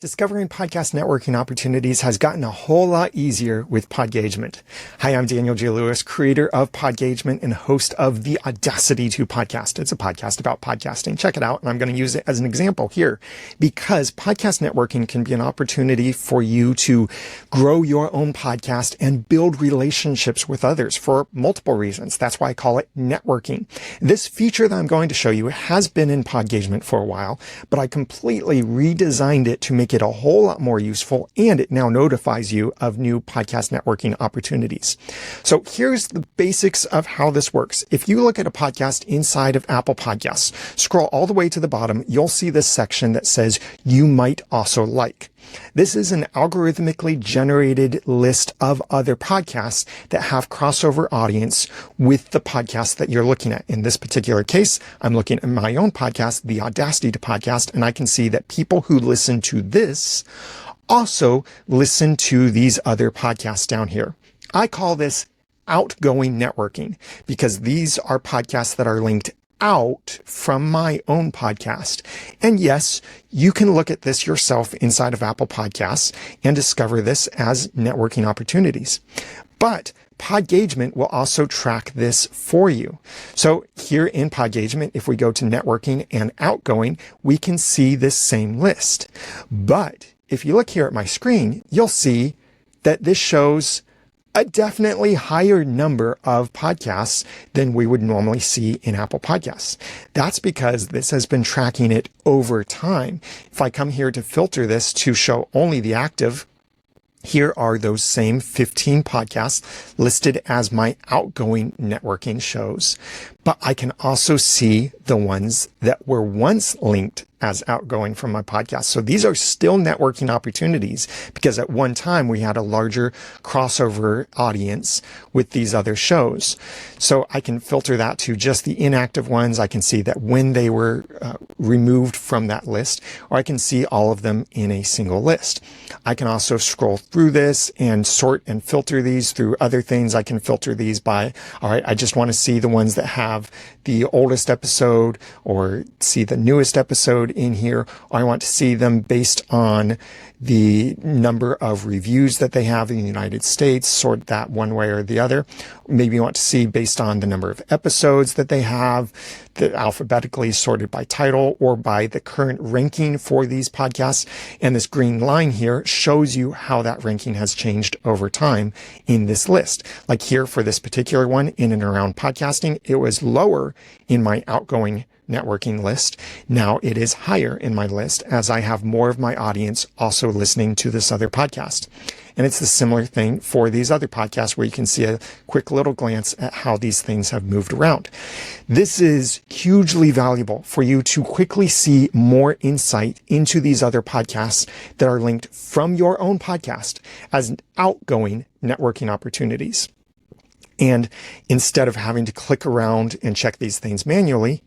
Discovering podcast networking opportunities has gotten a whole lot easier with Podgagement. Hi, I'm Daniel J. Lewis, creator of Podgagement and host of the Audacity to Podcast. It's a podcast about podcasting. Check it out. And I'm going to use it as an example here because podcast networking can be an opportunity for you to grow your own podcast and build relationships with others for multiple reasons. That's why I call it networking. This feature that I'm going to show you has been in Podgagement for a while, but I completely redesigned it to make it a whole lot more useful, and it now notifies you of new podcast networking opportunities. So here's the basics of how this works. If you look at a podcast inside of Apple Podcasts, scroll all the way to the bottom, you'll see this section that says you might also like. This is an algorithmically generated list of other podcasts that have crossover audience with the podcast that you're looking at. In this particular case, I'm looking at my own podcast, the Audacity to Podcast, and I can see that people who listen to this also listen to these other podcasts down here. I call this outgoing networking because these are podcasts that are linked out from my own podcast. And yes, you can look at this yourself inside of Apple Podcasts and discover this as networking opportunities. But Podgagement will also track this for you. So here in Podgagement, if we go to networking and outgoing, we can see this same list. But if you look here at my screen, you'll see that this shows a definitely higher number of podcasts than we would normally see in Apple Podcasts. That's because this has been tracking it over time. If I come here to filter this to show only the active, here are those same 15 podcasts listed as my outgoing networking shows. But I can also see the ones that were once linked as outgoing from my podcast. So these are still networking opportunities because at one time we had a larger crossover audience with these other shows. So I can filter that to just the inactive ones. I can see that when they were removed from that list, or I can see all of them in a single list. I can also scroll through this and sort and filter these through other things. I can filter these by, all right, I just want to see the ones that have the oldest episode or see the newest episode in here. Or I want to see them based on the number of reviews that they have in the United States, sort that one way or the other. Maybe you want to see based on the number of episodes that they have, alphabetically sorted by title or by the current ranking for these podcasts. And this green line here shows you how that ranking has changed over time in this list. Like here for this particular one, in and around podcasting, it was lower in my outgoing networking list. Now it is higher in my list as I have more of my audience also listening to this other podcast. And it's the similar thing for these other podcasts where you can see a quick little glance at how these things have moved around. This is hugely valuable for you to quickly see more insight into these other podcasts that are linked from your own podcast as outgoing networking opportunities. And instead of having to click around and check these things manually,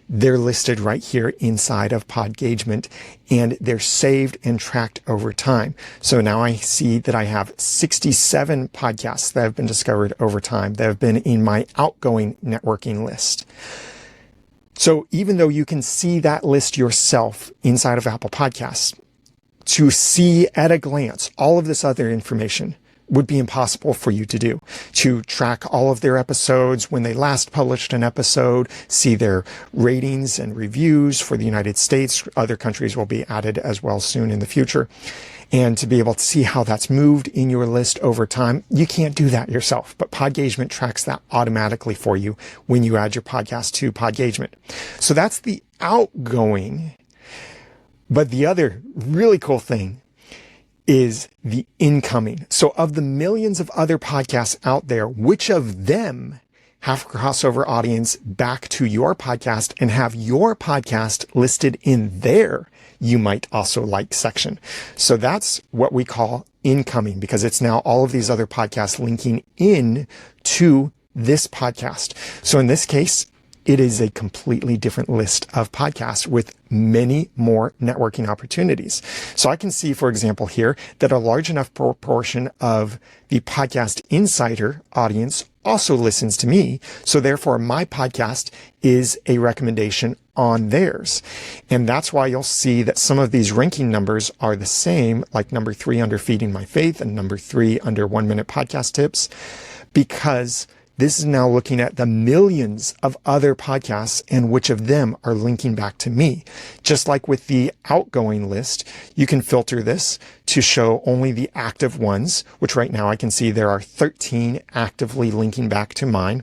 they're listed right here inside of Podgagement and they're saved and tracked over time. So now I see that I have 67 podcasts that have been discovered over time that have been in my outgoing networking list. So even though you can see that list yourself inside of Apple Podcasts, to see at a glance all of this other information would be impossible for you to do. To track all of their episodes, when they last published an episode, see their ratings and reviews for the United States. Other countries will be added as well soon in the future. And to be able to see how that's moved in your list over time, you can't do that yourself. But Podgagement tracks that automatically for you when you add your podcast to Podgagement. So that's the outgoing. But the other really cool thing is the incoming. So of the millions of other podcasts out there, which of them have crossover audience back to your podcast and have your podcast listed in their you might also like section? So that's what we call incoming because it's now all of these other podcasts linking in to this podcast. So in this case, it is a completely different list of podcasts with many more networking opportunities. So I can see, for example, here that a large enough proportion of the Podcast Insider audience also listens to me. So therefore, my podcast is a recommendation on theirs. And that's why you'll see that some of these ranking numbers are the same, like number 3 under Feeding My Faith and number 3 under 1 Minute Podcast Tips, because this is now looking at the millions of other podcasts and which of them are linking back to me. Just like with the outgoing list, you can filter this to show only the active ones, which right now I can see there are 13 actively linking back to mine.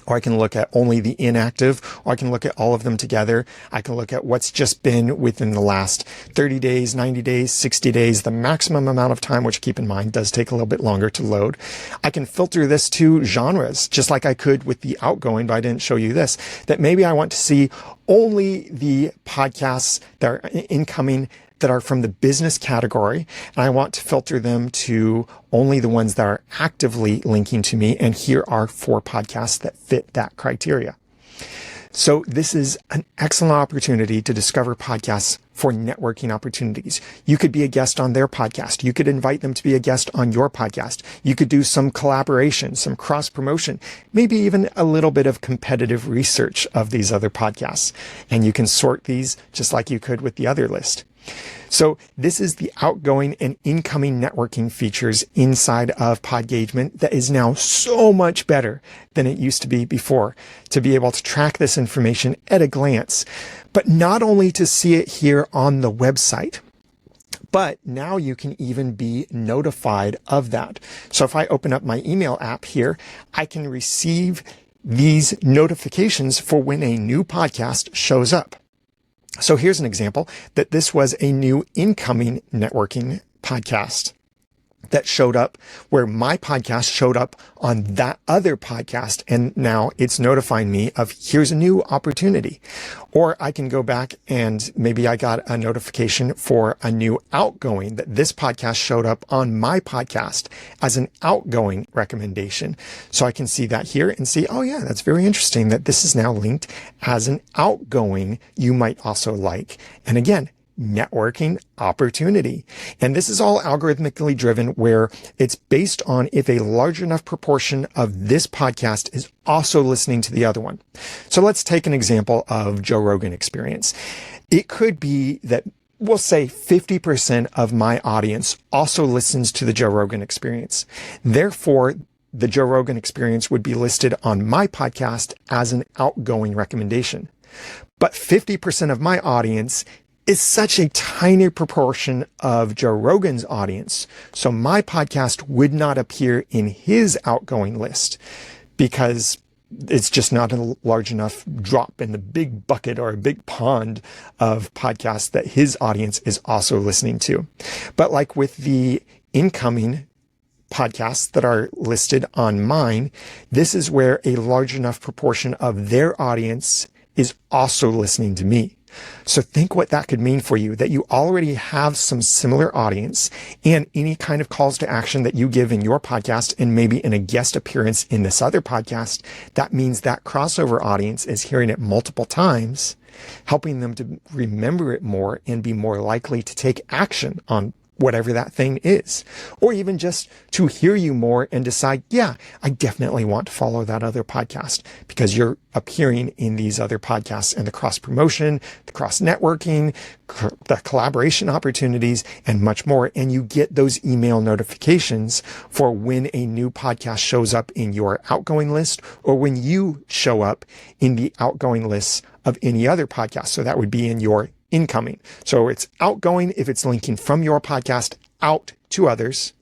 Or I can look at only the inactive, or I can look at all of them together. I can look at what's just been within the last 30 days, 90 days, 60 days, the maximum amount of time, which keep in mind does take a little bit longer to load. I can filter this to genres, just like I could with the outgoing, but I didn't show you this, that maybe I want to see only the podcasts that are incoming that are from the business category, and I want to filter them to only the ones that are actively linking to me. And here are 4 podcasts that fit that criteria. So this is an excellent opportunity to discover podcasts for networking opportunities. You could be a guest on their podcast. You could invite them to be a guest on your podcast. You could do some collaboration, some cross promotion, maybe even a little bit of competitive research of these other podcasts. And you can sort these just like you could with the other list. So this is the outgoing and incoming networking features inside of Podgagement that is now so much better than it used to be before, to be able to track this information at a glance, but not only to see it here on the website, but now you can even be notified of that. So if I open up my email app here, I can receive these notifications for when a new podcast shows up. So here's an example that this was a new incoming networking podcast that showed up, where my podcast showed up on that other podcast. And now it's notifying me of here's a new opportunity. Or I can go back and maybe I got a notification for a new outgoing, that this podcast showed up on my podcast as an outgoing recommendation. So I can see that here and see, oh yeah, that's very interesting that this is now linked as an outgoing you might also like. And again, networking opportunity. And this is all algorithmically driven, where it's based on if a large enough proportion of this podcast is also listening to the other one. So let's take an example of Joe Rogan Experience. It could be that we'll say 50% of my audience also listens to the Joe Rogan Experience. Therefore, the Joe Rogan Experience would be listed on my podcast as an outgoing recommendation. But 50% of my audience is such a tiny proportion of Joe Rogan's audience. So my podcast would not appear in his outgoing list because it's just not a large enough drop in the big bucket or a big pond of podcasts that his audience is also listening to. But like with the incoming podcasts that are listed on mine, this is where a large enough proportion of their audience is also listening to me. So think what that could mean for you, that you already have some similar audience, and any kind of calls to action that you give in your podcast and maybe in a guest appearance in this other podcast, that means that crossover audience is hearing it multiple times, helping them to remember it more and be more likely to take action on whatever that thing is, or even just to hear you more and decide, yeah, I definitely want to follow that other podcast because you're appearing in these other podcasts, and the cross promotion, the cross networking, the collaboration opportunities, and much more. And you get those email notifications for when a new podcast shows up in your outgoing list, or when you show up in the outgoing lists of any other podcast. So that would be in your incoming. So it's outgoing if it's linking from your podcast out to others,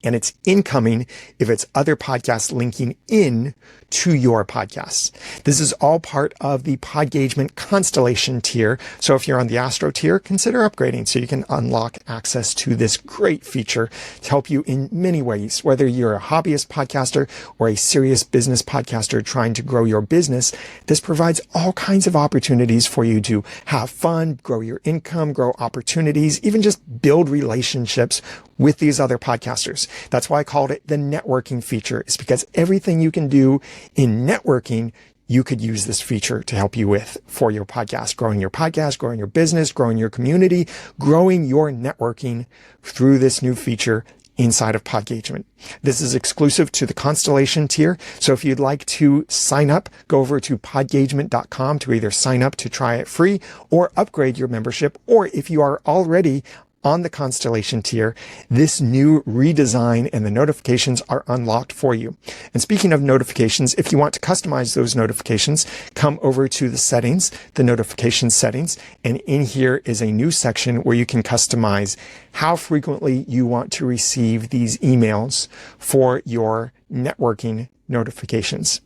and it's incoming if it's other podcasts linking in to your podcasts. This is all part of the Podgagement Constellation tier. So if you're on the Astro tier, consider upgrading so you can unlock access to this great feature to help you in many ways. Whether you're a hobbyist podcaster or a serious business podcaster trying to grow your business, this provides all kinds of opportunities for you to have fun, grow your income, grow opportunities, even just build relationships with these other podcasters. That's why I called it the networking feature. It's because everything you can do in networking, you could use this feature to help you with for your podcast, growing your business, growing your community, growing your networking through this new feature inside of Podgagement. This is exclusive to the Constellation tier. So if you'd like to sign up, go over to podgagement.com to either sign up to try it free or upgrade your membership. Or if you are already on the Constellation tier, this new redesign and the notifications are unlocked for you. And speaking of notifications, if you want to customize those notifications, come over to the settings, the notification settings, and in here is a new section where you can customize how frequently you want to receive these emails for your networking notifications.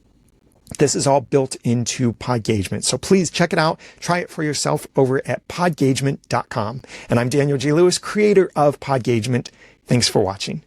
This is all built into Podgagement. So please check it out. Try it for yourself over at podgagement.com. And I'm Daniel J. Lewis, creator of Podgagement. Thanks for watching.